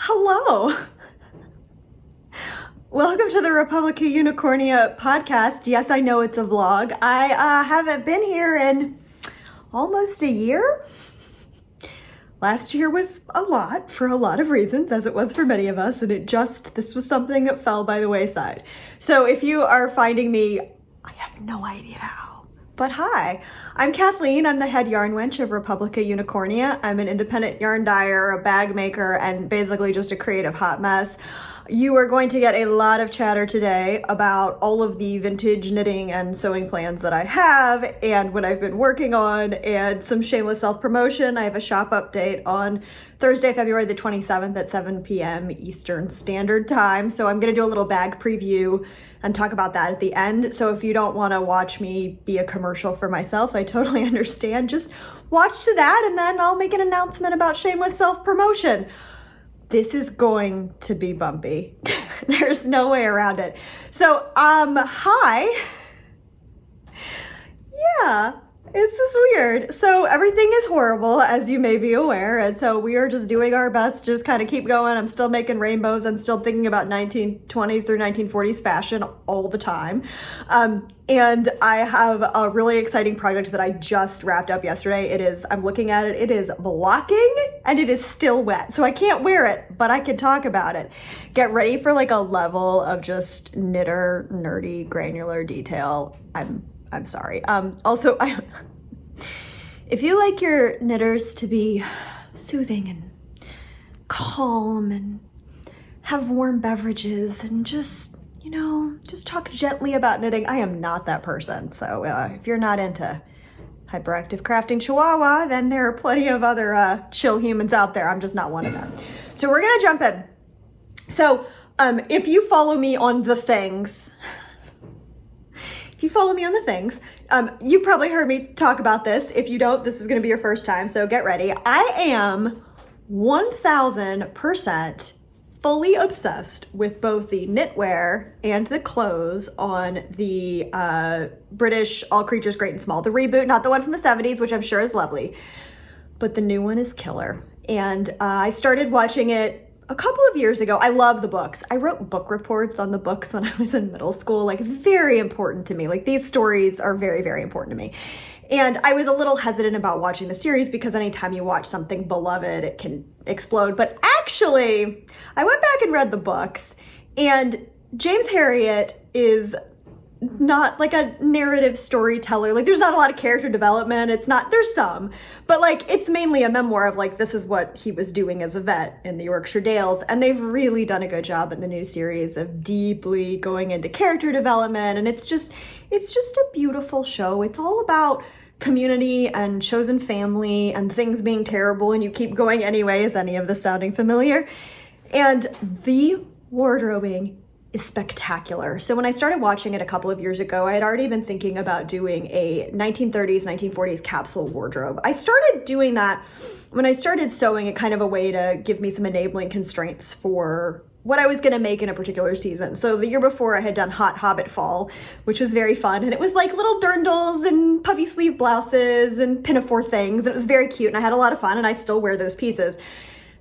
Hello. Welcome to the Republica Unicornia podcast. Yes, I know it's a vlog. I haven't been here in almost a year. Last year was a lot for a lot of reasons, as it was for many of us, and this was something that fell by the wayside. So if you are finding me, I have no idea how, but hi, I'm Kathleen. I'm the head yarn wench of Republica Unicornia. I'm an independent yarn dyer, a bag maker, and basically just a creative hot mess. You are going to get a lot of chatter today about all of the vintage knitting and sewing plans that I have and what I've been working on, and some shameless self-promotion. I have a shop update on Thursday, February the 27th at 7 p.m. Eastern Standard Time. So I'm going to do a little bag preview and talk about that at the end. So if you don't want to watch me be a commercial for myself, I totally understand. Just watch to that, and then I'll make an announcement about shameless self-promotion. This is going to be bumpy. There's no way around it. So, hi. Yeah, this is weird. So everything is horrible, as you may be aware. And so we are just doing our best to just kind of keep going. I'm still making rainbows. I'm still thinking about 1920s through 1940s fashion all the time. And I have a really exciting project that I just wrapped up yesterday. I'm looking at it, it is blocking and it is still wet. So I can't wear it, but I can talk about it. Get ready for like a level of just knitter, nerdy, granular detail. I'm sorry. Also, if you like your knitters to be soothing and calm and have warm beverages and just talk gently about knitting, I am not that person. So if you're not into hyperactive crafting chihuahua, then there are plenty of other chill humans out there. I'm just not one of them. So we're gonna jump in. So if you follow me on the things, you've probably heard me talk about this. If you don't, this is gonna be your first time, so get ready. I am 1000% fully obsessed with both the knitwear and the clothes on the British All Creatures Great and Small, the reboot, not the one from the 70s, which I'm sure is lovely, but the new one is killer. And I started watching it a couple of years ago. I love the books. I wrote book reports on the books when I was in middle school. Like, it's very important to me. Like, these stories are very, very important to me. And I was a little hesitant about watching the series because anytime you watch something beloved, it can explode. But actually, I went back and read the books, and James Herriot is not like a narrative storyteller. Like, there's not a lot of character development. There's some, but like, it's mainly a memoir of like, this is what he was doing as a vet in the Yorkshire Dales. And they've really done a good job in the new series of deeply going into character development. And it's just a beautiful show. It's all about community and chosen family and things being terrible and you keep going anyway. Is any of this sounding familiar? And the wardrobing is spectacular. So when I started watching it a couple of years ago, I had already been thinking about doing a 1930s, 1940s capsule wardrobe. I started doing that when I started sewing it, kind of a way to give me some enabling constraints for what I was going to make in a particular season. So the year before I had done Hot Hobbit Fall, which was very fun. And it was like little dirndls and puffy sleeve blouses and pinafore things. And it was very cute and I had a lot of fun and I still wear those pieces.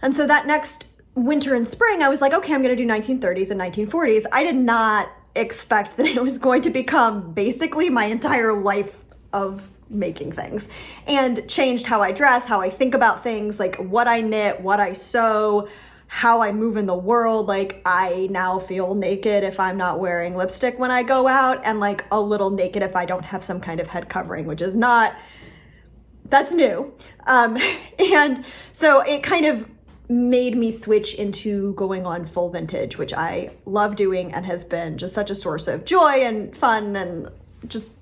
And so that next winter and spring, I was like, okay, I'm going to do 1930s and 1940s. I did not expect that it was going to become basically my entire life of making things, and changed how I dress, how I think about things, like what I knit, what I sew, how I move in the world. Like, I now feel naked if I'm not wearing lipstick when I go out, and like a little naked if I don't have some kind of head covering, which is that's new. And so it kind of made me switch into going on full vintage, which I love doing and has been just such a source of joy and fun and just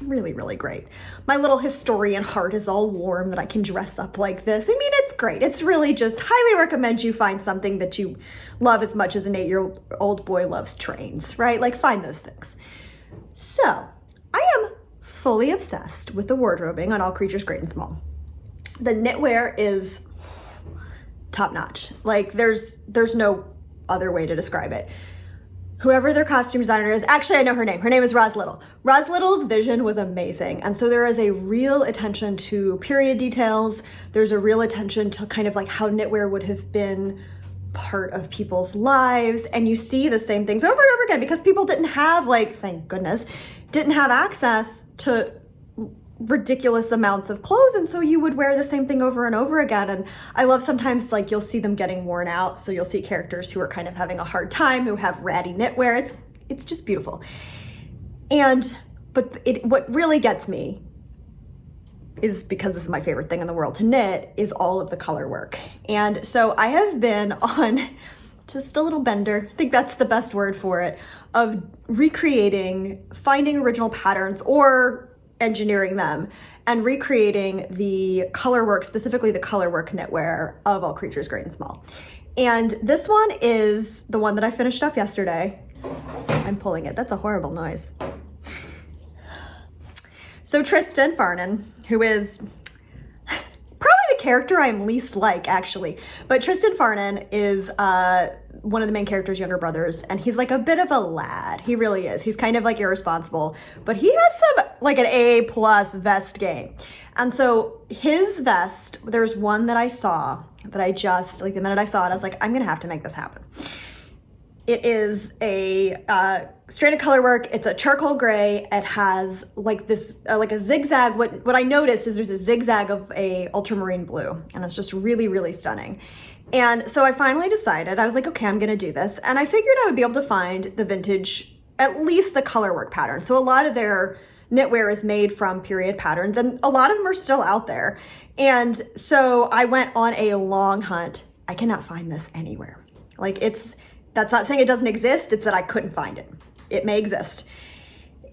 really, really great. My little historian heart is all warm that I can dress up like this. I mean, it's great. It's really just highly recommend you find something that you love as much as an 8-year-old boy loves trains, right? Like, find those things. So I am fully obsessed with the wardrobing on All Creatures Great and Small. The knitwear is top notch. Like, there's no other way to describe it. Whoever their costume designer is, actually I know her name. Her name is Roz Little. Roz Little's vision was amazing. And so there is a real attention to period details. There's a real attention to kind of like how knitwear would have been part of people's lives, and you see the same things over and over again because people didn't have, like, thank goodness, didn't have access to ridiculous amounts of clothes, and so you would wear the same thing over and over again. And I love sometimes, like, you'll see them getting worn out, so you'll see characters who are kind of having a hard time, who have ratty knitwear. It's just beautiful. But what really gets me is, because this is my favorite thing in the world to knit, is all of the color work. And so I have been on just a little bender, I think that's the best word for it, of recreating, finding original patterns or engineering them and recreating the color work, specifically the color work knitwear of All Creatures Great and Small. And this one is the one that I finished up yesterday. I'm pulling it, that's a horrible noise. So Tristan Vest, who is probably the character I'm least like, actually, but Tristan Vest is one of the main character's younger brothers, and he's like a bit of a lad. He really is. He's kind of like irresponsible, but he has some, like, an A+ vest game. And so his vest, there's one that I saw that I just, like, the minute I saw it, I was like, I'm gonna have to make this happen. It is a stranded color work. It's a charcoal gray. It has like this, like a zigzag. What I noticed is there's a zigzag of a ultramarine blue, and it's just really, really stunning. And so I finally decided, I was like, okay, I'm gonna do this. And I figured I would be able to find the vintage, at least the color work pattern. So a lot of their knitwear is made from period patterns, and a lot of them are still out there. And so I went on a long hunt. I cannot find this anywhere. Like, that's not saying it doesn't exist, it's that I couldn't find it. It may exist.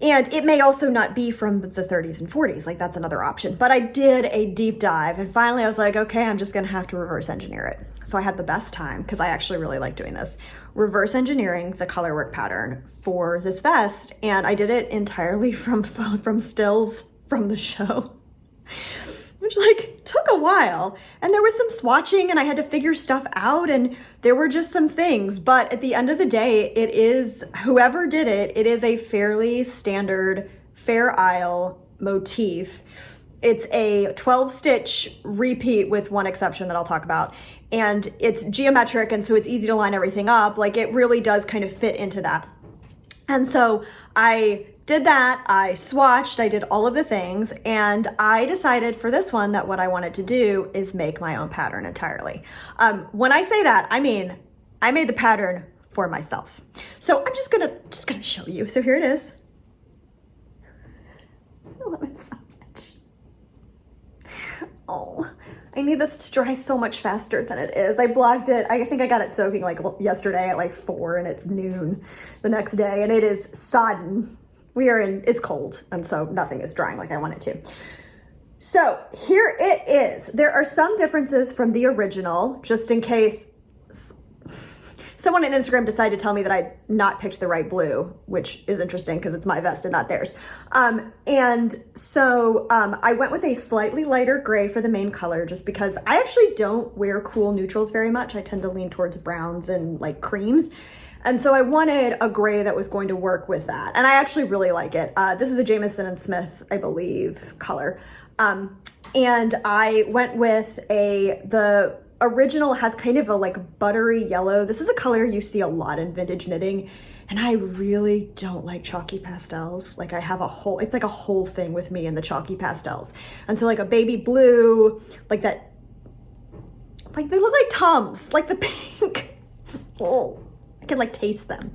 And it may also not be from the 30s and 40s, like that's another option. But I did a deep dive, and finally I was like, okay, I'm just gonna have to reverse engineer it. So I had the best time, because I actually really like doing this, reverse engineering the color work pattern for this vest. And I did it entirely from stills from the show, which, like, took a while. And there was some swatching, and I had to figure stuff out, and there were just some things. But at the end of the day, it is, whoever did it, it is a fairly standard Fair Isle motif. It's a 12-stitch repeat with one exception that I'll talk about. And it's geometric, and so it's easy to line everything up. Like, it really does kind of fit into that. And so I did that, I swatched, I did all of the things, and I decided for this one that what I wanted to do is make my own pattern entirely. When I say that, I mean, I made the pattern for myself. So I'm just gonna show you. So here it is. I love it so much. Oh, I need this to dry so much faster than it is. I blocked it. I think I got it soaking like yesterday at like 4, and it's noon the next day, and it is sodden. It's cold, and so nothing is drying like I want it to. So here it is. There are some differences from the original, just in case someone on Instagram decided to tell me that I not picked the right blue, which is interesting because it's my vest and not theirs. And so I went with a slightly lighter gray for the main color, just because I actually don't wear cool neutrals very much. I tend to lean towards browns and like creams. And so I wanted a gray that was going to work with that. And I actually really like it. This is a Jamieson and Smith, I believe, color. And I went with the original has kind of a like buttery yellow. This is a color you see a lot in vintage knitting. And I really don't like chalky pastels. Like, it's like a whole thing with me in the chalky pastels. And so like a baby blue, like that, like they look like Tums, like the pink. Oh. I can like taste them.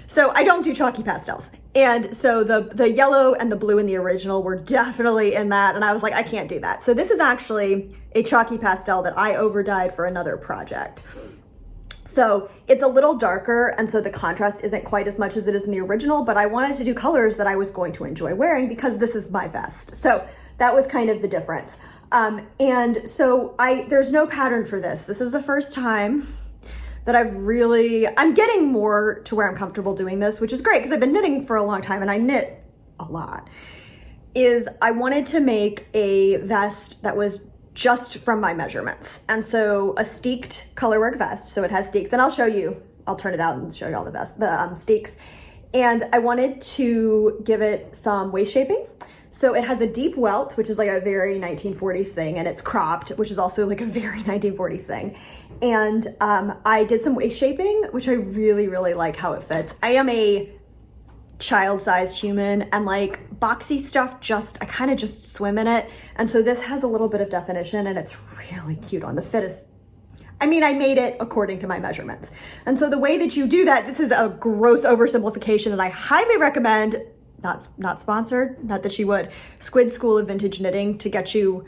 So I don't do chalky pastels. And so the yellow and the blue in the original were definitely in that. And I was like, I can't do that. So this is actually a chalky pastel that I overdyed for another project. So it's a little darker, and so the contrast isn't quite as much as it is in the original, but I wanted to do colors that I was going to enjoy wearing because this is my vest. So that was kind of the difference. And so there's no pattern for this. This is the first time that I'm getting more to where I'm comfortable doing this, which is great because I've been knitting for a long time and I knit a lot, is I wanted to make a vest that was just from my measurements. And so a steeked colorwork vest, so it has steeks, and I'll turn it out and show you all the steeks. And I wanted to give it some waist shaping. So it has a deep welt, which is like a very 1940s thing, and it's cropped, which is also like a very 1940s thing. And I did some waist shaping, which I really, really like how it fits. I am a child-sized human, and like boxy stuff, I kind of just swim in it. And so this has a little bit of definition, and it's really cute on the fit is, I mean, I made it according to my measurements. And so the way that you do that, this is a gross oversimplification, and I highly recommend, not sponsored, not that she would, Squid School of Vintage Knitting to get you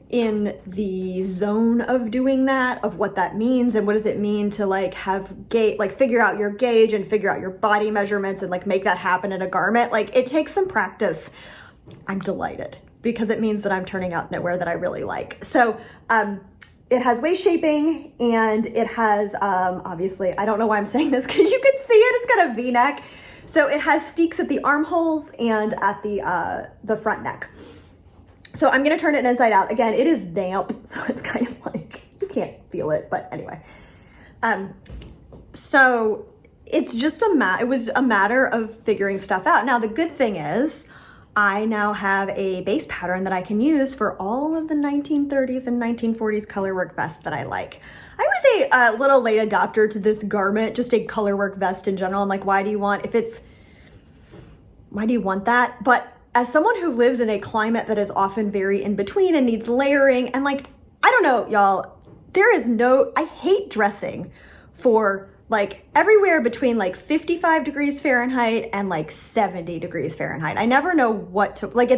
in the zone of doing that, of what that means and what does it mean to like have gauge, like figure out your gauge and figure out your body measurements and like make that happen in a garment. Like it takes some practice. I'm delighted because it means that I'm turning out knitwear that I really like. So it has waist shaping, and it has, obviously, I don't know why I'm saying this because you can see it, it's got a V-neck. So it has steeks at the armholes and at the front neck. So I'm gonna turn it inside out. Again, it is damp, so it's kind of like, you can't feel it, but anyway. So it's just it was a matter of figuring stuff out. Now, the good thing is I now have a base pattern that I can use for all of the 1930s and 1940s colorwork vests that I like. I was a little late adopter to this garment, just a colorwork vest in general. I'm like, why do you want that? But as someone who lives in a climate that is often very in between and needs layering, and like, I don't know, y'all, I hate dressing for like everywhere between like 55 degrees Fahrenheit and like 70 degrees Fahrenheit. I never know what to, like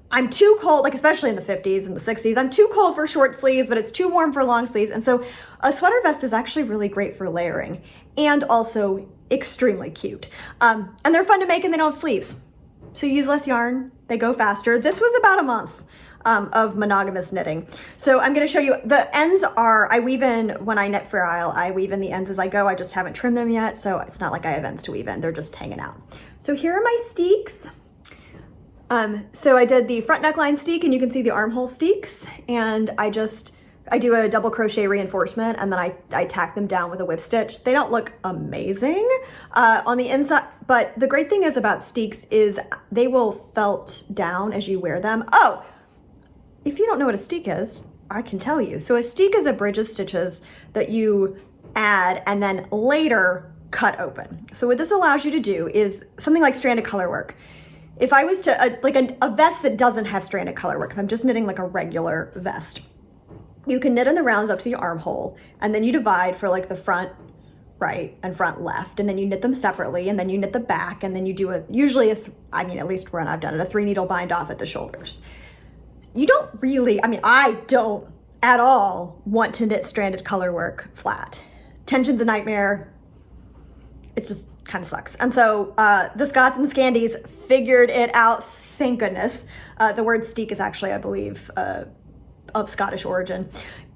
I'm too cold, like especially in the 50s and the 60s, I'm too cold for short sleeves, but it's too warm for long sleeves. And so a sweater vest is actually really great for layering and also extremely cute. And they're fun to make and they don't have sleeves. So you use less yarn, they go faster. This was about a month of monogamous knitting. So I'm gonna show you, the ends are, I weave in, when I knit for Isle, I weave in the ends as I go. I just haven't trimmed them yet, so it's not like I have ends to weave in, they're just hanging out. So here are my steeks. So I did the front neckline steek, and you can see the armhole steeks, and I do a double crochet reinforcement, and then I tack them down with a whip stitch. They don't look amazing on the inside, but the great thing is about steeks is they will felt down as you wear them. Oh, if you don't know what a steek is, I can tell you. So a steek is a bridge of stitches that you add and then later cut open. So what this allows you to do is something like stranded color work. If I was to, like a vest that doesn't have stranded color work, if I'm just knitting like a regular vest, you can knit in the rounds up to the armhole, and then you divide for like the front right and front left, and then you knit them separately, and then you knit the back, and then you do at least when I've done it, a 3 needle bind off at the shoulders. You don't really, I don't at all want to knit stranded color work flat. Tension's a nightmare. It just kind of sucks. And so the Scots and the Scandies figured it out, thank goodness. The word steek is actually, I believe, of Scottish origin.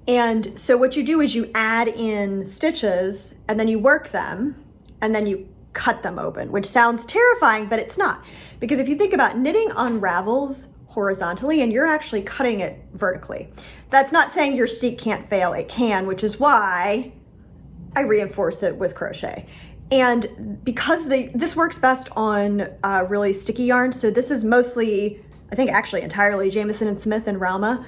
And so what you do is you add in stitches, and then you work them, and then you cut them open, which sounds terrifying, but it's not. Because if you think about knitting unravels horizontally, and you're actually cutting it vertically. That's not saying your steek can't fail, it can, which is why I reinforce it with crochet. And because this works best on really sticky yarn, so this is mostly, I think actually entirely Jamieson and Smith and Ralma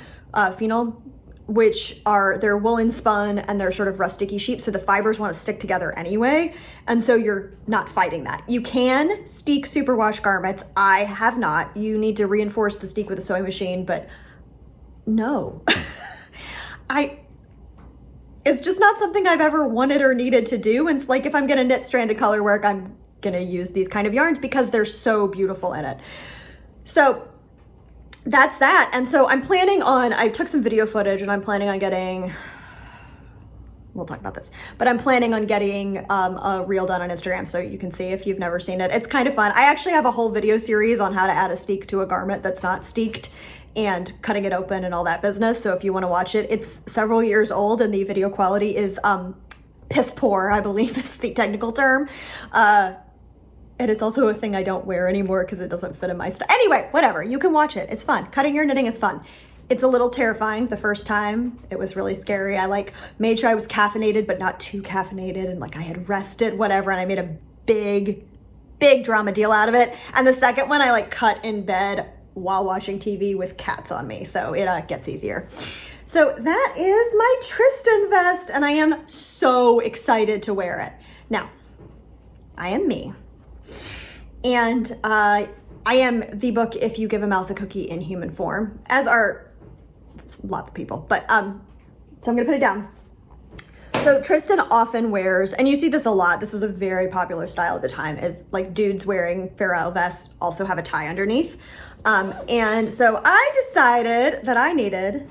phenol, which they're woolen spun and they're sort of rusticky sheep, so the fibers want to stick together anyway, and so you're not fighting that. You can steek superwash garments. I have not. You need to reinforce the steek with a sewing machine, but no. It's just not something I've ever wanted or needed to do. And it's like, if I'm gonna knit stranded color work, I'm gonna use these kind of yarns because they're so beautiful in it. So that's that. And so I'm planning on, I took some video footage and I'm planning on getting, we'll talk about this, but I'm planning on getting a reel done on Instagram so you can see if you've never seen it. It's kind of fun. I actually have a whole video series on how to add a steek to a garment that's not steeked and cutting it open and all that business. So if you want to watch it, it's several years old and the video quality is piss poor, I believe is the technical term. And it's also a thing I don't wear anymore because it doesn't fit in my style. Anyway, whatever, you can watch it. It's fun. Cutting your knitting is fun. It's a little terrifying the first time. It was really scary. I made sure I was caffeinated, but not too caffeinated. And I had rested, whatever. And I made a big drama deal out of it. And the second one I cut in bed while watching TV with cats on me, so it gets easier. So that is my Tristan vest, and I am so excited to wear it. Now, I am me, and I am the book If You Give a Mouse a Cookie in Human Form, as are lots of people, but so I'm gonna put it down. So Tristan often wears, and you see this a lot, this was a very popular style at the time, is like dudes wearing Fair Isle vests also have a tie underneath. And so I decided that I needed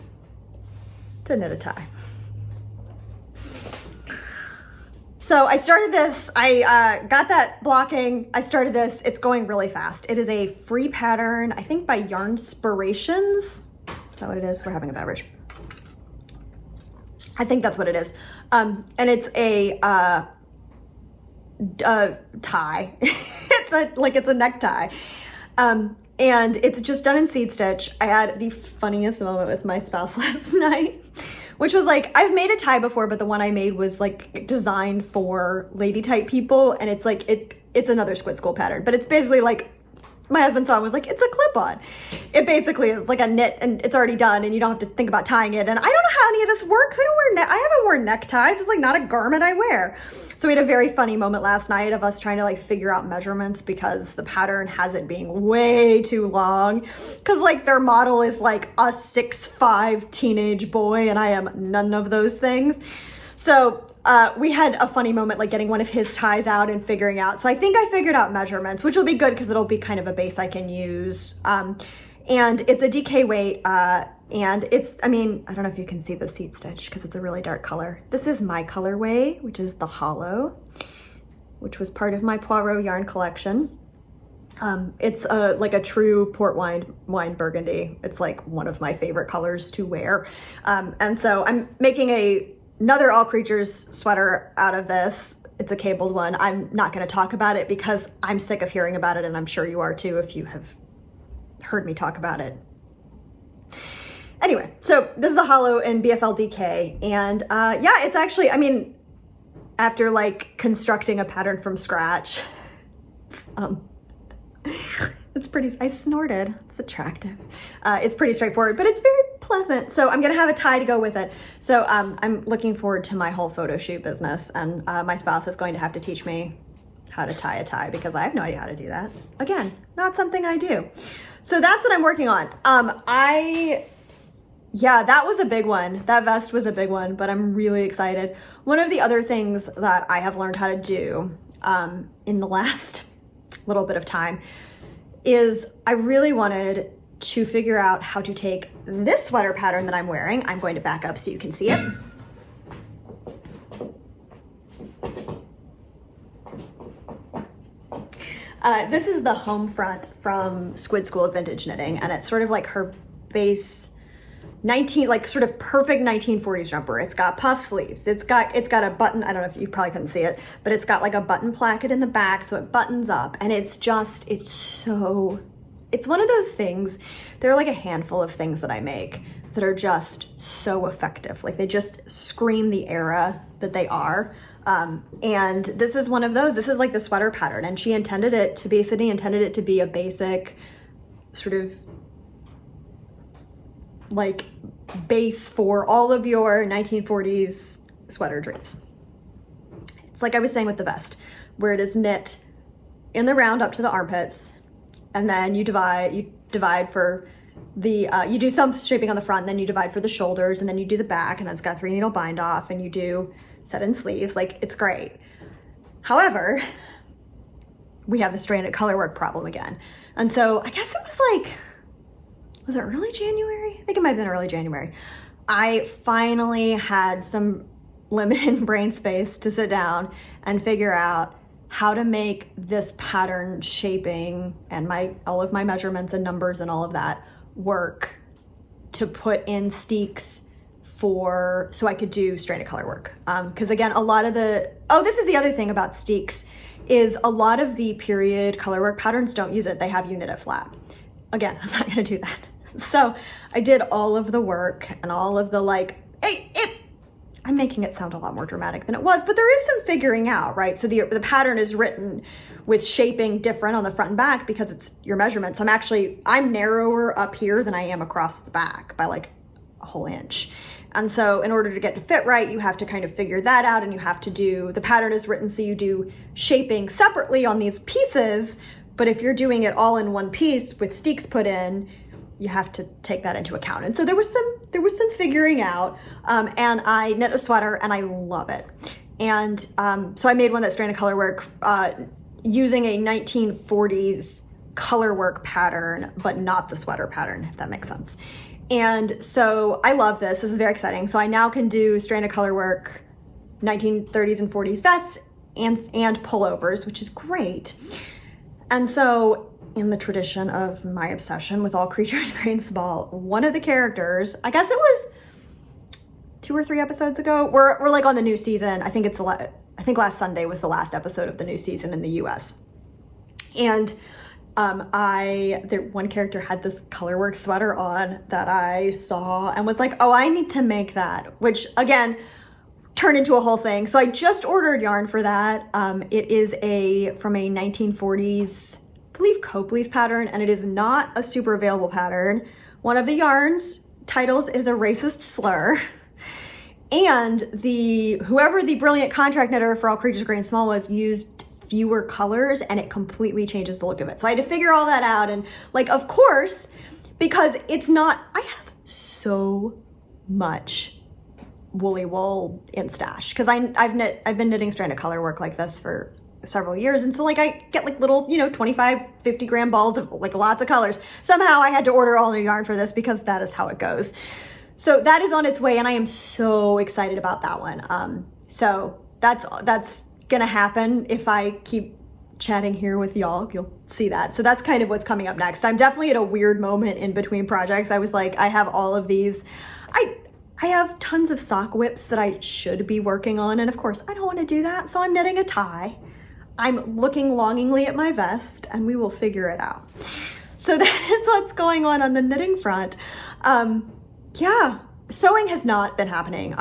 to knit a tie. So I started this, I got that blocking, I started this, it's going really fast. It is a free pattern, I think by Yarnspirations. Is that what it is? We're having a beverage. I think that's what it is. And it's a tie. It's a necktie. And it's just done in seed stitch. I had the funniest moment with my spouse last night, which was like, I've made a tie before, but the one I made was like designed for lady type people. And it's like, it's another Squid School pattern, but it's basically like, my husband saw it and was like, it's a clip-on. It basically is like a knit and it's already done and you don't have to think about tying it. And I don't know how any of this works. I haven't worn neckties. It's like not a garment I wear. So we had a very funny moment last night of us trying to like figure out measurements because the pattern has it being way too long. Cause like their model is like a 6'5" teenage boy and I am none of those things. So we had a funny moment like getting one of his ties out and figuring out. So I think I figured out measurements, which will be good because it'll be kind of a base I can use. And it's a DK weight and it's, I mean, I don't know if you can see the seed stitch because it's a really dark color. This is my colorway, which is the hollow, which was part of my Poirot yarn collection. It's like a true port wine burgundy. It's like one of my favorite colors to wear. And so I'm making another All Creatures sweater out of this. It's a cabled one. I'm not going to talk about it because I'm sick of hearing about it, and I'm sure you are too if you have heard me talk about it. Anyway, so this is a hollow in BFL DK, and yeah, it's actually, I mean, after like constructing a pattern from scratch, it's pretty, I snorted, it's attractive. It's pretty straightforward, but it's very pleasant. So I'm gonna have a tie to go with it. So I'm looking forward to my whole photo shoot business, and my spouse is going to have to teach me how to tie a tie because I have no idea how to do that. Again, not something I do. So that's what I'm working on. Yeah, that was a big one. That vest was a big one, but I'm really excited. One of the other things that I have learned how to do in the last little bit of time is I really wanted to figure out how to take this sweater pattern that I'm wearing. I'm going to back up so you can see it. This is the home front from Squid School of Vintage Knitting, and it's sort of like her base like sort of perfect 1940s jumper. It's got puff sleeves. It's got a button. I don't know if you probably couldn't see it, but it's got like a button placket in the back, so it buttons up, and it's one of those things. There are like a handful of things that I make that are just so effective. Like they just scream the era that they are. And this is one of those. This is like the sweater pattern, and Sydney intended it to be a basic sort of like base for all of your 1940s sweater dreams. It's like I was saying with the vest, where it is knit in the round up to the armpits, and then you divide for the, you do some shaping on the front, and then you divide for the shoulders, and then you do the back, and then it's got 3 needle bind off, and you do set in sleeves. Like, it's great. However, we have the stranded colorwork problem again. And so I guess it was like, was it early January? I think it might have been early January. I finally had some limited brain space to sit down and figure out how to make this pattern shaping and all of my measurements and numbers and all of that work to put in steeks so I could do stranded color work. Because again, a lot of this is the other thing about steeks, is a lot of the period color work patterns don't use it. They have you knit it flat. Again, I'm not gonna do that. So I did all of the work and all of the like, I'm making it sound a lot more dramatic than it was, but there is some figuring out, right? So the pattern is written with shaping different on the front and back because it's your measurement. So I'm narrower up here than I am across the back by like a whole inch. And so in order to get to fit right, you have to kind of figure that out, and you have to do, the pattern is written so you do shaping separately on these pieces, but if you're doing it all in one piece with steeks put in, you have to take that into account. And so there was some figuring out, and I knit a sweater and I love it. And so I made one that's strand of colorwork using a 1940s colorwork pattern, but not the sweater pattern, if that makes sense. And so I love this. This is very exciting. So I now can do strand of colorwork 1930s and 40s vests and pullovers, which is great. And so in the tradition of my obsession with all creatures great and small, one of the characters, I guess it was 2 or 3 episodes ago, we're like on the new season. I think last Sunday was the last episode of the new season in the US. And the one character had this colorwork sweater on that I saw and was like, oh, I need to make that, which again turned into a whole thing. So I just ordered yarn for that. It is from a 1940s, I believe, Copley's pattern, and it is not a super available pattern. One of the yarns titles is a racist slur. And whoever the brilliant contract knitter for All Creatures Great and Small was used fewer colors, and it completely changes the look of it. So I had to figure all that out, and like, of course, because I have so much woolly wool in stash because I've been knitting strand of color work like this for several years, and so like I get like little 25-50 gram balls of like lots of colors. Somehow I had to order all new yarn for this because that is how it goes. So that is on its way, and I am so excited about that one. So that's gonna happen if I keep chatting here with y'all. You'll see that. So that's kind of what's coming up next. I'm definitely at a weird moment in between projects. I was like, I have all of these. I have tons of sock whips that I should be working on, and of course I don't want to do that, so I'm knitting a tie. I'm looking longingly at my vest, and we will figure it out. So that is what's going on the knitting front. Yeah, sewing has not been happening.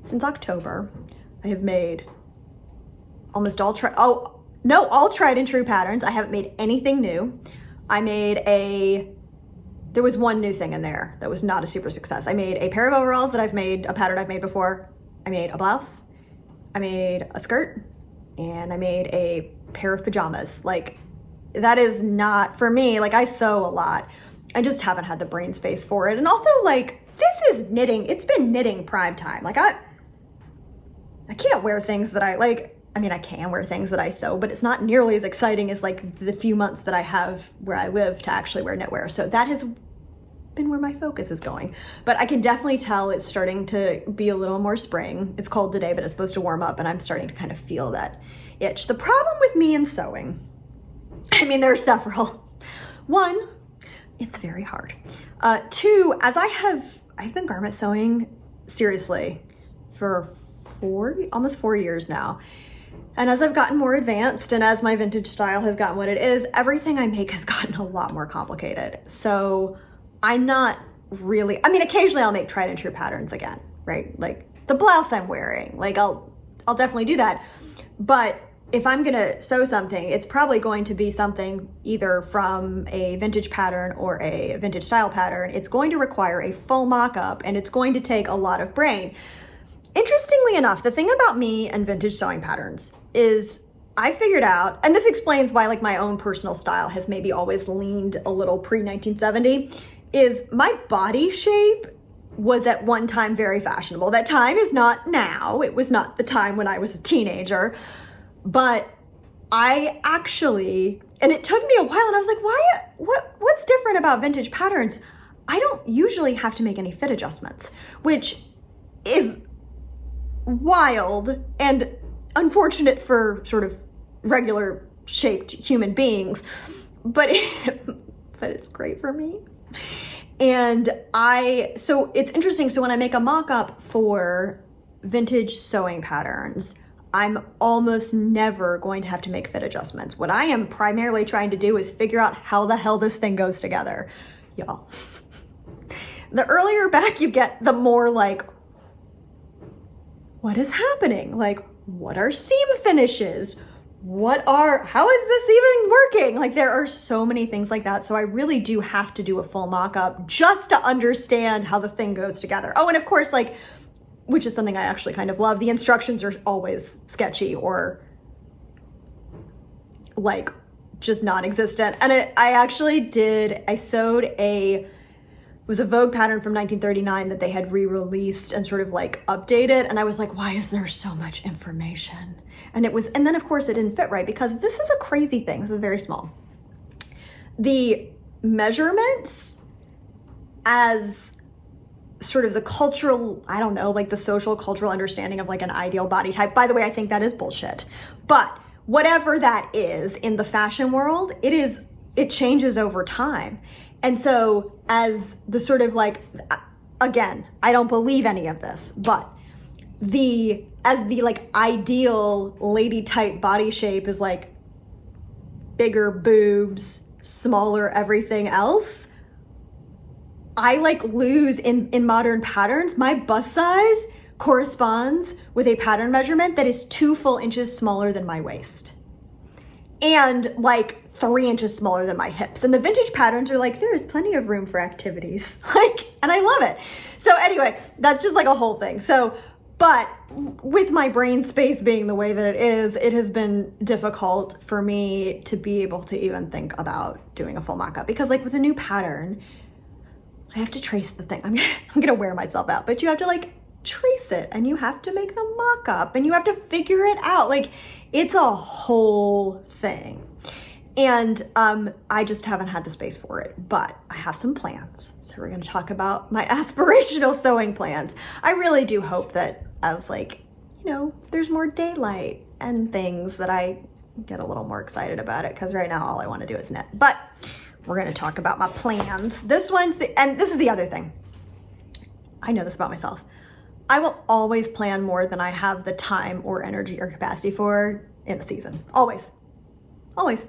Since October, I have made almost all tried and true patterns. I haven't made anything new. There was one new thing in there that was not a super success. I made a pair of overalls that a pattern I've made before. I made a blouse, I made a skirt, and I made a pair of pajamas. Like, that is not for me. Like, I sew a lot. I just haven't had the brain space for it. And also, like, this is knitting. It's been knitting prime time. Like, I can't wear things that I like. I mean, I can wear things that I sew, but it's not nearly as exciting as like the few months that I have where I live to actually wear knitwear. So that has been where my focus is going. But I can definitely tell it's starting to be a little more spring. It's cold today, but it's supposed to warm up, and I'm starting to kind of feel that itch. The problem with me and sewing, I mean, there are several. One, it's very hard. Two, I've been garment sewing seriously for almost 4 years now. And as I've gotten more advanced and as my vintage style has gotten what it is, everything I make has gotten a lot more complicated. So I'm not really, I mean, occasionally I'll make tried and true patterns again, right? Like the blouse I'm wearing, like I'll definitely do that. But if I'm gonna sew something, it's probably going to be something either from a vintage pattern or a vintage style pattern. It's going to require a full mock-up, and it's going to take a lot of brain. Interestingly enough, the thing about me and vintage sewing patterns is I figured out, and this explains why like my own personal style has maybe always leaned a little pre-1970, is my body shape was at one time very fashionable. That time is not now. It was not the time when I was a teenager, but I actually, and it took me a while, and I was like, what's different about vintage patterns? I don't usually have to make any fit adjustments, which is wild and unfortunate for sort of regular shaped human beings, but it's great for me. And so it's interesting. So when I make a mock-up for vintage sewing patterns, I'm almost never going to have to make fit adjustments. What I am primarily trying to do is figure out how the hell this thing goes together, y'all. The earlier back you get, the more like what is happening? Like, what are seam finishes? How is this even working? Like, there are so many things like that. So I really do have to do a full mock-up just to understand how the thing goes together. Oh, and of course, like, which is something I actually kind of love, the instructions are always sketchy or like just non-existent. And I sewed it was a Vogue pattern from 1939 that they had re-released and sort of like updated. And I was like, why is there so much information? And then of course it didn't fit right, because this is a crazy thing. This is very small. The measurements as sort of the cultural, I don't know, like the social cultural understanding of like an ideal body type. By the way, I think that is bullshit. But whatever that is in the fashion world, it changes over time. And so as the sort of like, again, I don't believe any of this, but as the like ideal lady type body shape is like bigger boobs, smaller everything else, I like lose in modern patterns. My bust size corresponds with a pattern measurement that is 2 full inches smaller than my waist and like 3 inches smaller than my hips. And the vintage patterns are like, there is plenty of room for activities. And I love it. So anyway, that's just like a whole thing. So, but with my brain space being the way that it is, it has been difficult for me to be able to even think about doing a full mock-up, because like with a new pattern, I have to trace the thing. I'm gonna wear myself out, but you have to like trace it and you have to make the mock-up and you have to figure it out. Like, it's a whole thing. And I just haven't had the space for it, but I have some plans. So we're gonna talk about my aspirational sewing plans. I really do hope that as like, there's more daylight and things, that I get a little more excited about it, because right now all I wanna do is knit. But we're gonna talk about my plans. And this is the other thing. I know this about myself. I will always plan more than I have the time or energy or capacity for in a season. Always. Always.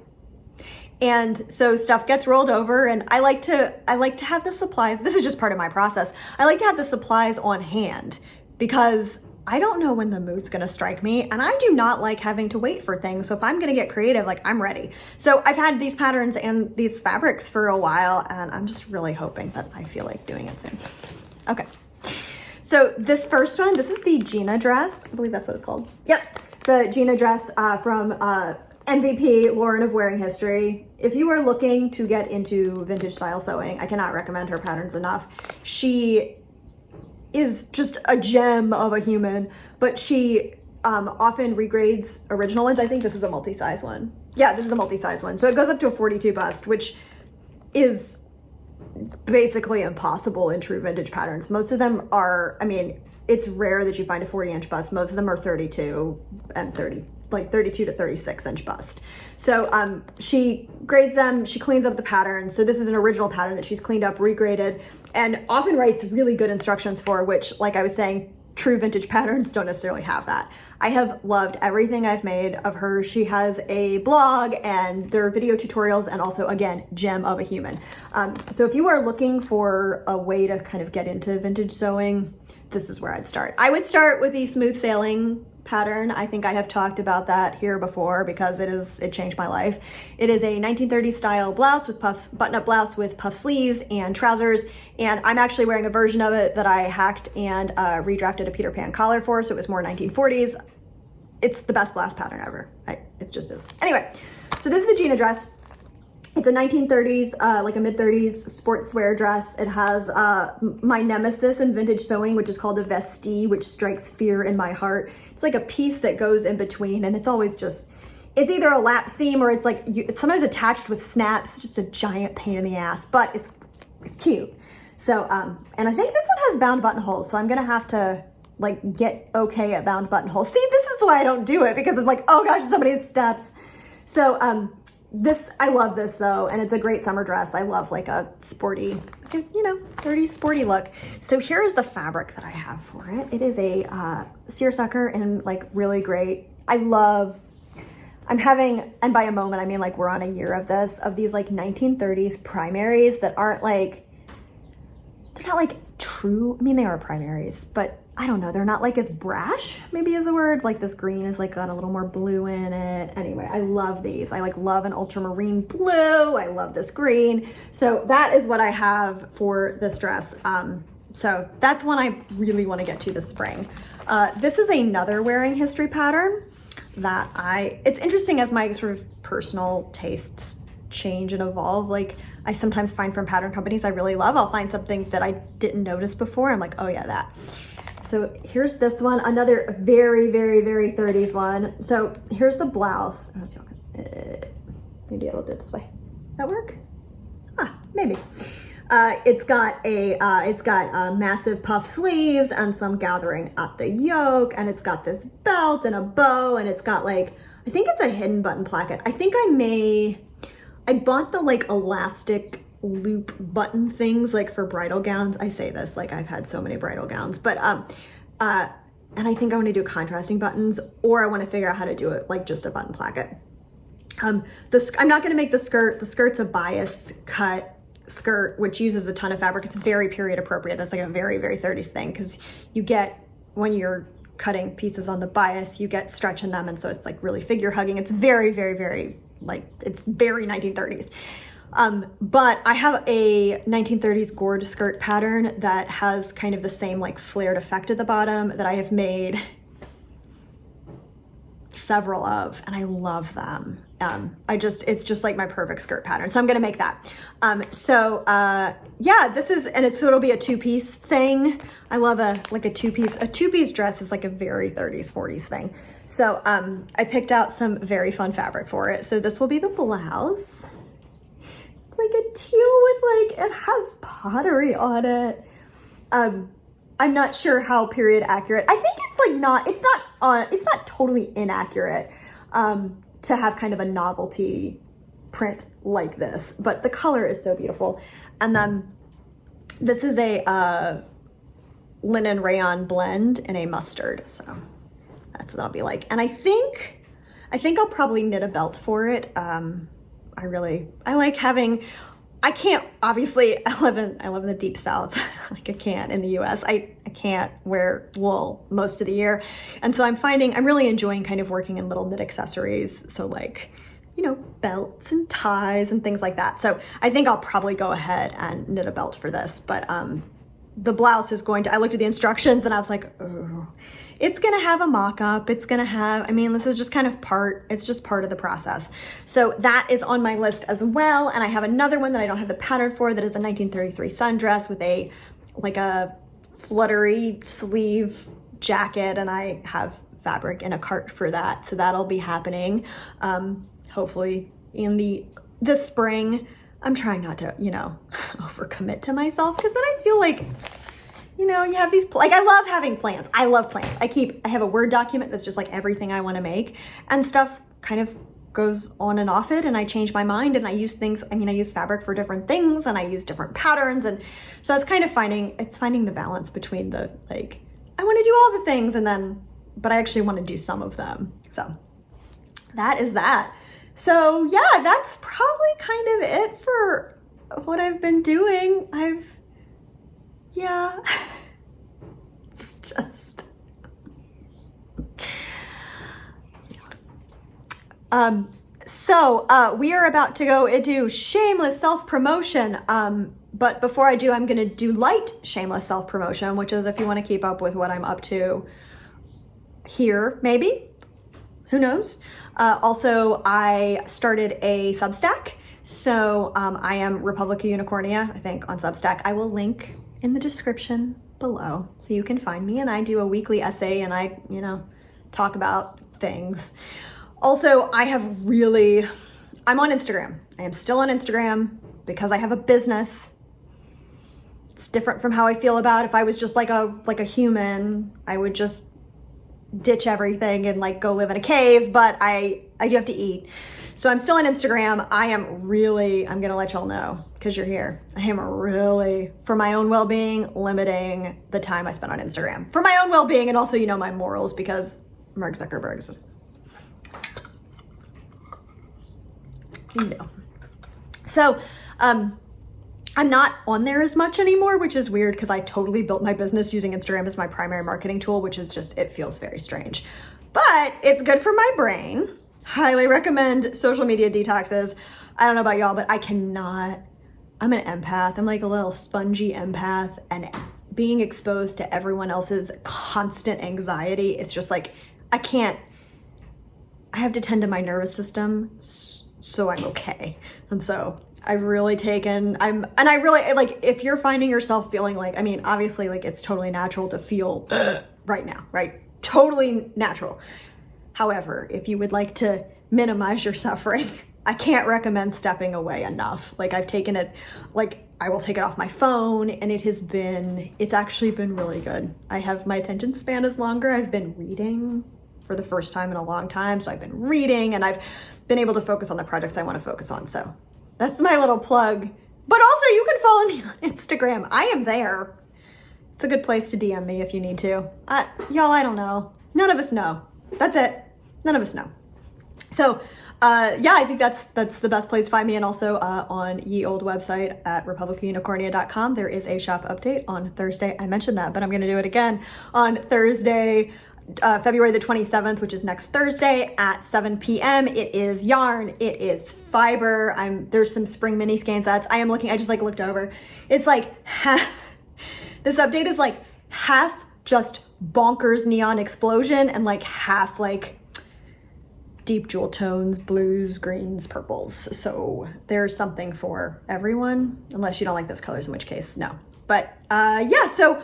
And so stuff gets rolled over, and I like to have the supplies. This is just part of my process. I like to have the supplies on hand, because I don't know when the mood's gonna strike me, and I do not like having to wait for things. So if I'm gonna get creative, like, I'm ready. So I've had these patterns and these fabrics for a while, and I'm just really hoping that I feel like doing it soon. Okay. So this first one, this is the Gina dress. I believe that's what it's called. Yep. The Gina dress from MVP, Lauren of Wearing History. If you are looking to get into vintage style sewing, I cannot recommend her patterns enough. She is just a gem of a human, but she often regrades original ones. I think this is a multi-size one. Yeah, this is a multi-size one. So it goes up to a 42 bust, which is basically impossible in true vintage patterns. Most of them are, it's rare that you find a 40-inch bust. Most of them are 32 and 30, like 32 to 36-inch bust. So she grades them, she cleans up the pattern. So this is an original pattern that she's cleaned up, regraded, and often writes really good instructions for, which, like I was saying, true vintage patterns don't necessarily have that. I have loved everything I've made of her. She has a blog and there are video tutorials, and also, again, gem of a human. So if you are looking for a way to kind of get into vintage sewing, this is where I'd start. I would start with the smooth sailing pattern. I think I have talked about that here before because it changed my life. It is a 1930s style blouse with puffs, button-up blouse with puff sleeves and trousers, and I'm actually wearing a version of it that I hacked and redrafted a Peter Pan collar for, so it was more 1940s. It's the best blouse pattern ever. It just is. Anyway, so this is the Gina dress. It's a 1930s, like a mid-30s sportswear dress. It has my nemesis in vintage sewing, which is called a vesti, which strikes fear in my heart. It's like a piece that goes in between, and it's always just, it's either a lap seam or it's like, it's sometimes attached with snaps. It's just a giant pain in the ass, but it's cute. So, and I think this one has bound buttonholes, so I'm gonna have to like get okay at bound buttonholes. See, this is why I don't do it, because it's like, oh gosh, somebody steps. So, I love this though, and it's a great summer dress. I love like a sporty, 30s sporty look. So here's the fabric that I have for it. It is a seersucker and like really great. I'm having, and by a moment, I mean like we're on a year of these like 1930s primaries that aren't like, they're not like true. I mean, they are primaries, but I don't know, they're not like as brash, maybe is the word. Like this green is like got a little more blue in it. Anyway, I love these. I like love an ultramarine blue. I love this green. So that is what I have for this dress. So that's one I really want to get to this spring. This is another wearing history pattern that it's interesting as my sort of personal tastes change and evolve. Like I sometimes find from pattern companies I really love, I'll find something that I didn't notice before. I'm like, oh yeah, that. So here's this one, another very, very, very 30s one. So here's the blouse. I don't know if y'all can, maybe it'll do it this way. That work? Maybe. It's got massive puff sleeves and some gathering at the yoke, and it's got this belt and a bow, and it's got like, I think it's a hidden button placket. I think I bought the like elastic loop button things like for bridal gowns. I say this like I've had so many bridal gowns, but and I think I want to do contrasting buttons, or I want to figure out how to do it like just a button placket. I'm not going to make the skirt. The skirt's a bias cut skirt, which uses a ton of fabric. It's very period appropriate. That's like a very, very 30s thing, because you get, when you're cutting pieces on the bias, you get stretch in them, and so it's like really figure hugging. It's very, very, very like, it's very 1930s. But I have a 1930s gourd skirt pattern that has kind of the same like flared effect at the bottom that I have made several of, and I love them. It's just like my perfect skirt pattern. So I'm going to make that. Yeah, this is, and so it'll be a two-piece thing. I love a two-piece dress is like a very 30s, 40s thing. So, I picked out some very fun fabric for it. So this will be the blouse. It's like a teal with like, it has pottery on it. I'm not sure how period accurate. I think it's like it's not totally inaccurate, to have kind of a novelty print like this, but the color is so beautiful. And then this is a linen rayon blend in a mustard. So that's what I'll be like. And I think I'll probably knit a belt for it. I like having, I can't, obviously I live in the deep South. Like I can't in the US, I can't wear wool most of the year. And so I'm really enjoying kind of working in little knit accessories. So like, you know, belts and ties and things like that. So I think I'll probably go ahead and knit a belt for this. But the blouse is I looked at the instructions and I was like, oh, it's gonna have a mock-up. It's gonna have, this is just kind of it's just part of the process. So that is on my list as well. And I have another one that I don't have the pattern for, that is a 1933 sundress with a fluttery sleeve jacket. And I have fabric in a cart for that. So that'll be happening, hopefully in this spring. I'm trying not to, overcommit to myself, because then I feel like, you have these, I love having plans. I love plans. I have a Word document that's just like everything I want to make, and stuff kind of goes on and off it, and I change my mind, and I use things, I use fabric for different things, and I use different patterns. And so it's kind of finding the balance between the, I want to do all the things, but I actually want to do some of them. So that is that. So yeah, that's probably kind of it for what I've been doing. It's just, we are about to go into shameless self-promotion. But before I do, I'm going to do light shameless self-promotion, which is if you want to keep up with what I'm up to here, maybe. Who knows? Also, I started a Substack. So I am Republica Unicornia, I think, on Substack. I will link in the description below so you can find me. And I do a weekly essay, and I, talk about things. Also, I'm on Instagram. I am still on Instagram because I have a business. It's different from how I feel about if I was just like a human. I would just ditch everything and go live in a cave, but I do have to eat. So I'm still on Instagram. I'm gonna let y'all know, because you're here. I am really, for my own well-being, limiting the time I spend on Instagram. For my own well-being, and also, my morals, because Mark Zuckerberg's, So, I'm not on there as much anymore, which is weird because I totally built my business using Instagram as my primary marketing tool, which is just, it feels very strange. But it's good for my brain. Highly recommend social media detoxes. I don't know about y'all, but I cannot, I'm an empath. I'm like a little spongy empath, and being exposed to everyone else's constant anxiety, it's just like, I have to tend to my nervous system so I'm okay. And so I've really taken, I really, like, if you're finding yourself feeling like, I mean, obviously, like, it's totally natural to feel right now, right? Totally natural. However, if you would like to minimize your suffering, I can't recommend stepping away enough. Like, I've taken it, like, I will take it off my phone, and it's actually been really good. My attention span is longer. I've been reading for the first time in a long time. So I've been reading, and I've been able to focus on the projects I want to focus on. So that's my little plug. But also, you can follow me on Instagram. I am there. It's a good place to DM me if you need to. Y'all, I don't know. None of us know. That's it. None of us know. So yeah, I think that's the best place to find me. And also on ye old website at republicaunicornia.com, there is a shop update on Thursday. I mentioned that, but I'm going to do it again on Thursday, February the 27th, which is next Thursday at 7 p.m. It is yarn. It is fiber. There's some spring mini skein sets. I just like looked over. It's like this update is like half just bonkers neon explosion and like half like deep jewel tones, blues, greens, purples. So there's something for everyone, unless you don't like those colors, in which case, no. But yeah, so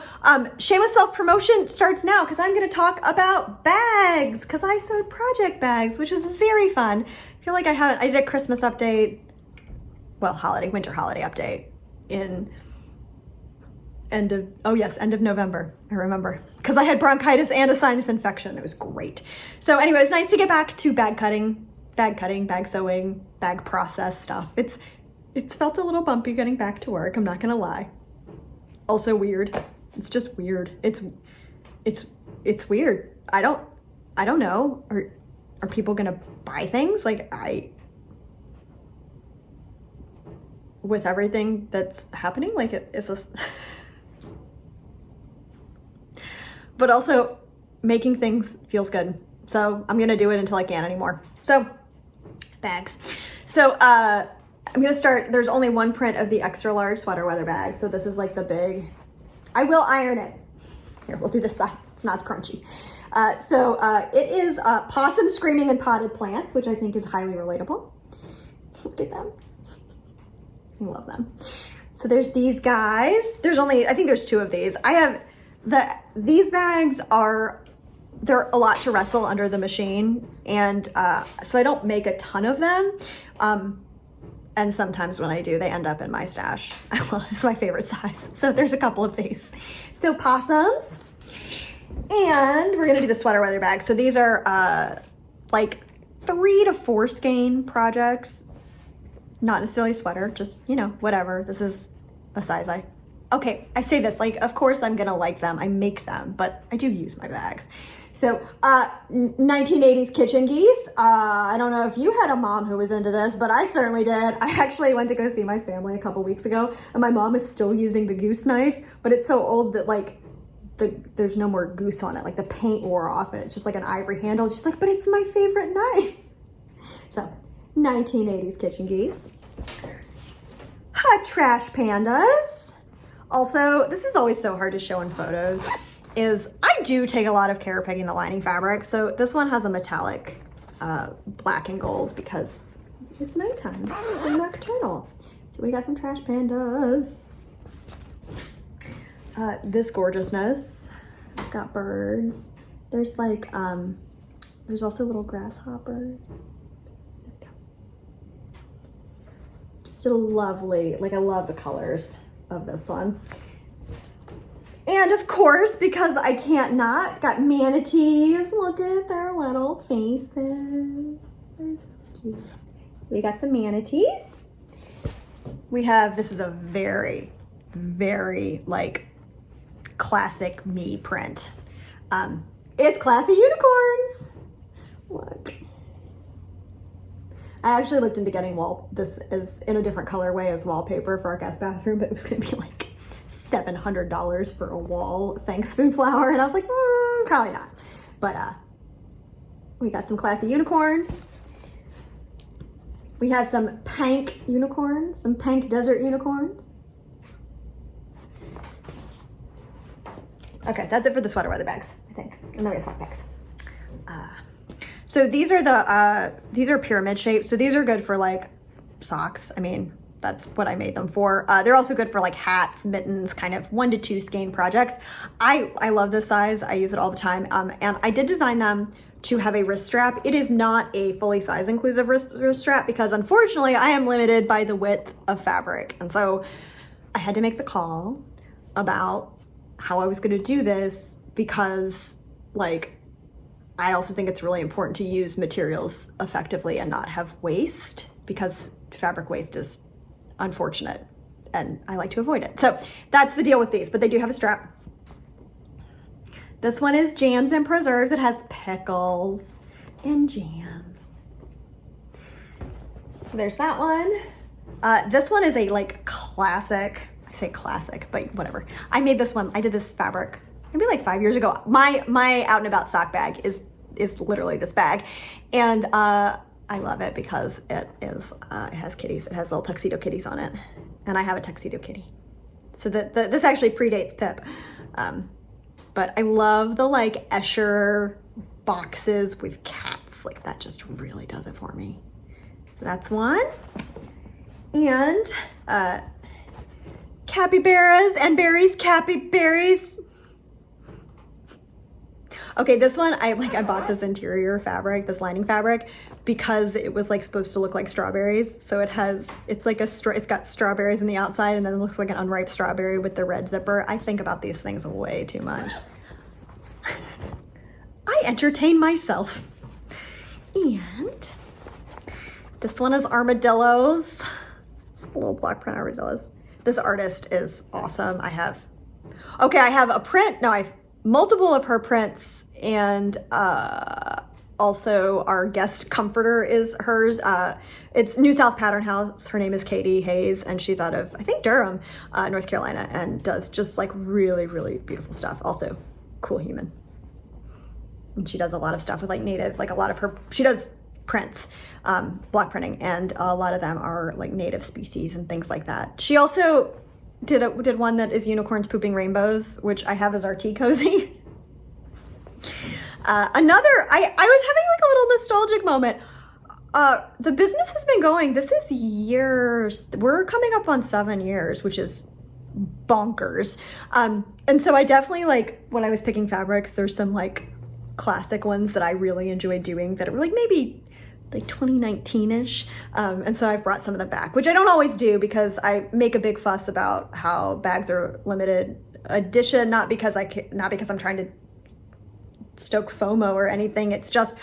shameless self-promotion starts now because I'm going to talk about bags because I sewed project bags, which is very fun. I feel like I did a Christmas update, well, winter holiday update in end of November. I remember because I had bronchitis and a sinus infection. It was great. So anyway, it's nice to get back to bag cutting, bag sewing, bag process stuff. It's felt a little bumpy getting back to work. I'm not going to lie. Also weird. It's just weird. It's weird. I don't know. Are people gonna buy things? Like with everything that's happening, like it's a but also making things feels good. So I'm gonna do it until I can't anymore. So bags. So I'm gonna start, there's only one print of the extra large sweater weather bag. So this is like the big, I will iron it. Here, we'll do this side. It's not as crunchy. So it is possum screaming and potted plants, which I think is highly relatable. Look at them. I love them. So there's these guys. I think there's two of these. These bags they're a lot to wrestle under the machine. And so I don't make a ton of them. And sometimes when I do, they end up in my stash. It's my favorite size. So there's a couple of these. So possums. And we're gonna do the sweater weather bag. So these are like 3 to 4 skein projects. Not necessarily a sweater, just, whatever. This is a size okay, I say this, like, of course I'm gonna like them. I make them, but I do use my bags. So 1980s kitchen geese. I don't know if you had a mom who was into this, but I certainly did. I actually went to go see my family a couple weeks ago, and my mom is still using the goose knife, but it's so old that like there's no more goose on it. Like the paint wore off, and it's just like an ivory handle. She's like, but it's my favorite knife. So 1980s kitchen geese. Hot trash pandas. Also, this is always so hard to show in photos. I do take a lot of care picking the lining fabric. So this one has a metallic black and gold because it's nighttime. They're nocturnal. So we got some trash pandas. This gorgeousness. It's got birds. There's like, there's also little grasshoppers. There we go. Just a lovely, like I love the colors of this one. And of course, because I can't not, got manatees. Look at their little faces. They're so cute. So we got some manatees. This is a very, very like classic me print. It's classy unicorns. Look. I actually looked into getting this is in a different colorway as wallpaper for our guest bathroom, but it was gonna be like $700 for a wall thanks Spoonflower, and I was like, probably not. But we got some classy unicorns. We have some pink unicorns, some pink desert unicorns. Okay, that's it for the sweater weather bags, I think. And then we have sock bags. So these are pyramid shapes. So these are good for like socks. I mean, that's what I made them for. They're also good for like hats, mittens, kind of 1 to 2 skein projects. I love this size. I use it all the time. And I did design them to have a wrist strap. It is not a fully size inclusive wrist strap because unfortunately I am limited by the width of fabric. And so I had to make the call about how I was gonna do this because like, I also think it's really important to use materials effectively and not have waste because fabric waste is unfortunate and I like to avoid it. So that's the deal with these, but they do have a strap. This one is jams and preserves. It has pickles and jams. So there's that one. This one is a like classic, I say classic, but whatever. I made this one, I did this fabric maybe like 5 years ago. My out and about sock bag is literally this bag. And I love it because it has kitties. It has little tuxedo kitties on it. And I have a tuxedo kitty. So this actually predates Pip. But I love the like Escher boxes with cats. Like that just really does it for me. So that's one. And capybaras and berries, capyberries. Okay, this one, I bought this interior fabric, this lining fabric, because it was like supposed to look like strawberries. So it's got strawberries on the outside and then it looks like an unripe strawberry with the red zipper. I think about these things way too much. I entertain myself. And this one is armadillos. It's little block print armadillos. This artist is awesome. I have a print. No, I've multiple of her prints, and also our guest comforter is hers. It's New South Pattern House. Her name is Katie Hayes, and she's out of, I think, Durham, North Carolina, and does just like really, really beautiful stuff. Also, cool human. And she does a lot of stuff with like native, like she does prints, block printing, and a lot of them are like native species and things like that. She also did one that is unicorns pooping rainbows, which I have as our tea cozy. I was having like a little nostalgic moment. The business has been going, this is years, we're coming up on 7 years, which is bonkers. And so I definitely like, when I was picking fabrics, there's some like classic ones that I really enjoy doing that are like maybe like 2019-ish. And so I've brought some of them back, which I don't always do because I make a big fuss about how bags are limited edition, not because I'm trying to stoke FOMO or anything. It's just,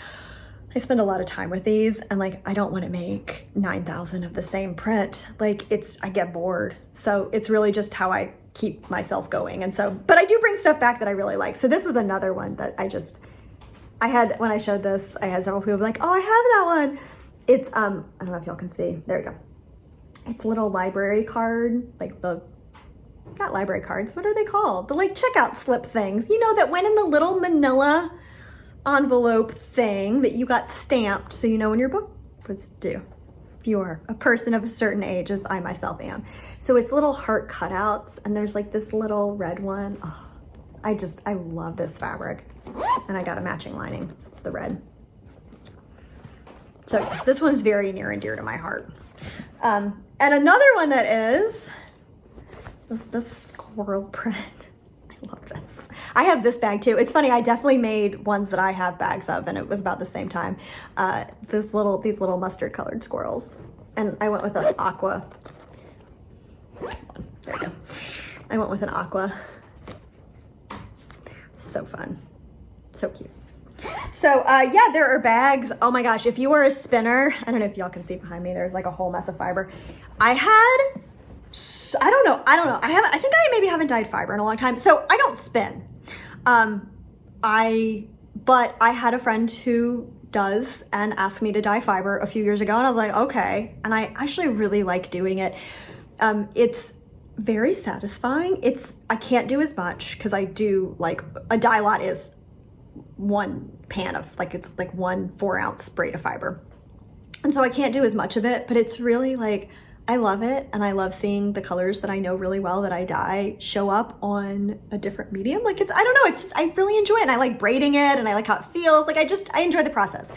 I spend a lot of time with these and like, I don't want to make 9,000 of the same print. Like I get bored. So it's really just how I keep myself going. And so, but I do bring stuff back that I really like. So this was another one that when I showed this, I had several people be like, oh, I have that one. It's, I don't know if y'all can see. There we go. It's a little library card, like not library cards. What are they called? The like checkout slip things, you know, that went in the little manila envelope thing that you got stamped. So you know when your book was due. If you are a person of a certain age, as I myself am. So it's little heart cutouts and there's like this little red one. Oh, I love this fabric. And I got a matching lining. It's the red. So yes, this one's very near and dear to my heart. And another one that is the squirrel print. I love this. I have this bag too. It's funny, I definitely made ones that I have bags of, and it was about the same time. These little mustard colored squirrels. And I went with an aqua. There we go. I went with an aqua. So fun. So cute. So yeah, there are bags. Oh my gosh, if you are a spinner, I don't know if y'all can see behind me, there's like a whole mess of fiber. I don't know. I think I maybe haven't dyed fiber in a long time. So I don't spin. But I had a friend who does and asked me to dye fiber a few years ago, and I was like, okay. And I actually really like doing it. It's very satisfying. I can't do as much because I do like a dye lot is one pan of like, it's like 1 4-ounce braid of fiber. And so I can't do as much of it, but it's really like, I love it. And I love seeing the colors that I know really well that I dye show up on a different medium. Like I don't know, it's just, I really enjoy it. And I like braiding it and I like how it feels. Like I enjoy the process.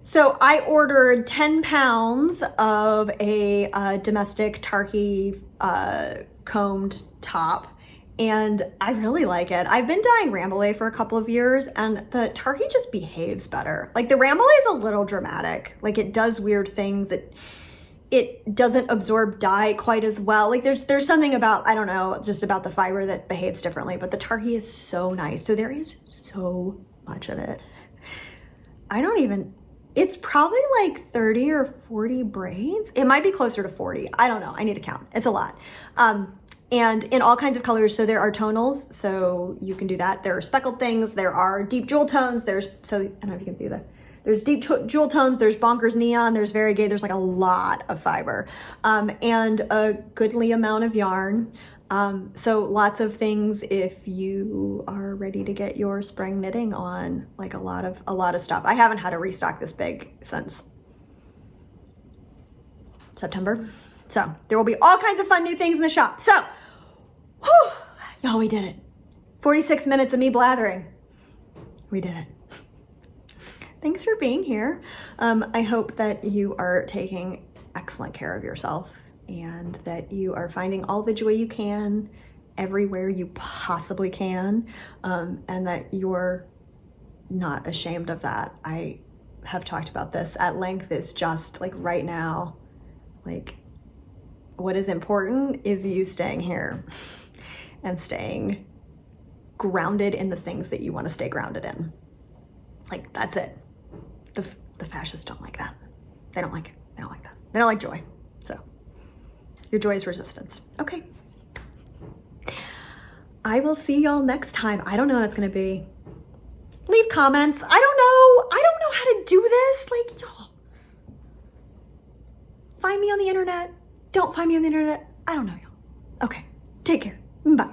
So I ordered 10 pounds of a domestic Tarky combed top, and I really like it. I've been dyeing Rambouillet for a couple of years, and the Tarky just behaves better. Like the Rambouillet is a little dramatic. Like it does weird things. It doesn't absorb dye quite as well. Like there's something about, I don't know, just about the fiber that behaves differently, but the Tarky is so nice. So there is so much of it. It's probably like 30 or 40 braids. It might be closer to 40. I don't know. I need to count. It's a lot. And in all kinds of colors. So there are tonals, so you can do that. There are speckled things. There are deep jewel tones. So I don't know if you can see that. There's deep jewel tones. There's bonkers neon. There's variegated. There's like a lot of fiber, and a goodly amount of yarn. So lots of things if you are ready to get your spring knitting on, like a lot of stuff. I haven't had a restock this big since September. So there will be all kinds of fun new things in the shop. So, whew, y'all, we did it. 46 minutes of me blathering. We did it. Thanks for being here. I hope that you are taking excellent care of yourself and that you are finding all the joy you can everywhere you possibly can, and that you're not ashamed of that. I have talked about this at length. It's just like right now, like what is important is you staying here and staying grounded in the things that you want to stay grounded in. Like that's it. The fascists don't like that. They don't like that. They don't like joy. So your joy is resistance. Okay. I will see y'all next time. I don't know what that's gonna be. Leave comments. I don't know how to do this. Like, y'all. Find me on the internet. Don't find me on the internet. I don't know, y'all. Okay. Take care. Bye.